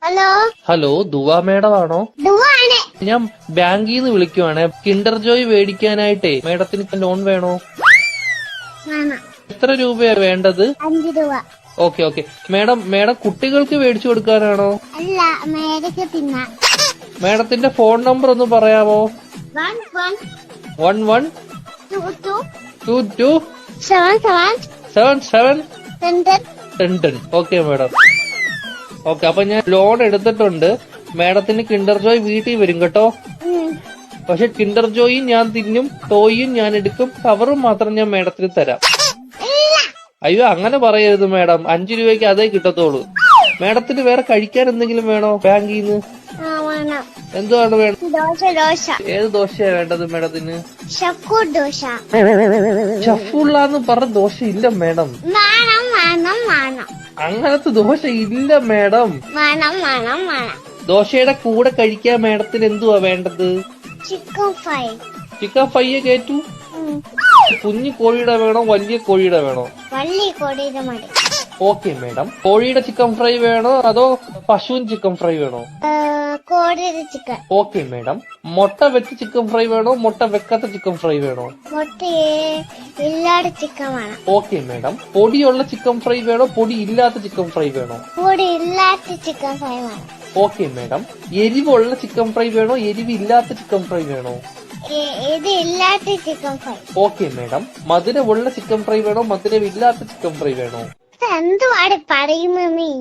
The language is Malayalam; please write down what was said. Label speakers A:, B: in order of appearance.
A: ഹലോ
B: ഹലോ ദുവാ മേഡം ആണോ?
A: ദുവാണ്.
B: ഞാൻ ബാങ്കിൽ നിന്ന് വിളിക്കുവാണ്. കിൻഡർ ജോയ് മേടിക്കാനായിട്ടേ മേഡത്തിന് ലോൺ വേണോ?
A: വേണം.
B: എത്ര രൂപയാ വേണ്ടത്?
A: 5 രൂപ.
B: ഓക്കെ മേഡം കുട്ടികൾക്ക് മേടിച്ചു കൊടുക്കാനാണോ?
A: അല്ല, മേടിക്ക് തിന്നാ.
B: മേഡത്തിന്റെ ഫോൺ നമ്പർ ഒന്ന് പറയാമോ? 11 22 77 10. Okay madam. ഓക്കെ, അപ്പൊ ഞാൻ ലോൺ എടുത്തിട്ടുണ്ട്. മേഡത്തിന് കിൻഡർ ജോയ് വീട്ടിൽ വരും കേട്ടോ. പക്ഷെ കിൻഡർ ജോയും ഞാൻ തിന്നും, ടോയും ഞാൻ എടുക്കും, കവറും മാത്രം ഞാൻ മേഡത്തിന് തരാം. അയ്യോ, അങ്ങനെ പറയരുത് മേഡം. 5 രൂപയ്ക്ക് അതേ കിട്ടത്തോളൂ. മേഡത്തിന് വേറെ കഴിക്കാൻ എന്തെങ്കിലും വേണോ ബാങ്കിൽ നിന്ന്? എന്തുവാണ് വേണം?
A: ദോശ.
B: ഏത് ദോശയാ വേണ്ടത് മേഡത്തിന്?
A: ഷക്കൂർ ദോശ.
B: ഷഫുള്ളാന്ന് പറഞ്ഞ ദോശ ഇല്ല മേഡം.
A: വേണം.
B: അങ്ങനത്തെ ദോശ ഇല്ല മേഡം.
A: വേണം.
B: ദോശയുടെ കൂടെ കഴിക്കാൻ മേഡത്തിന് എന്തുവാ വേണ്ടത്?
A: Chicken fry.
B: ചിക്കൻ ഫ്രൈയെ കേറ്റു. കുഞ്ഞു കോഴിയുടെ വേണോ വലിയ കോഴിയുടെ വേണോ?
A: വള്ളി കൊടിയുടെ മതി.
B: Okay madam. കോഴിയുടെ ചിക്കൻ ഫ്രൈ വേണോ അതോ പശുവിൻ ചിക്കൻ ഫ്രൈ വേണോ?
A: കോടിയുടെ ചിക്കൻ.
B: Okay madam. മുട്ട വെച്ച് ചിക്കൻ ഫ്രൈ വേണോ മുട്ട വെക്കാത്ത ചിക്കൻ ഫ്രൈ വേണോ?
A: മുട്ടയെ ഇല്ലാത്ത ചിക്കൻ വേണം.
B: Okay madam. പൊടിയുള്ള ചിക്കൻ ഫ്രൈ വേണോ പൊടി ഇല്ലാത്ത ചിക്കൻ ഫ്രൈ വേണോ?
A: പൊടി ഇല്ലാത്ത ചിക്കൻ ഫ്രൈ വേണം.
B: Okay madam. എരിവുള്ള ചിക്കൻ ഫ്രൈ വേണോ എരിവില്ലാത്ത ചിക്കൻ ഫ്രൈ വേണോ?
A: ഇത് ഇല്ലാത്ത ചിക്കൻ ഫ്രൈ.
B: Okay madam. മധുരമുള്ള ചിക്കൻ ഫ്രൈ വേണോ മധുരമില്ലാത്ത ചിക്കൻ ഫ്രൈ വേണോ?
A: എന്തുവാടെ പറയുന്നു നീ?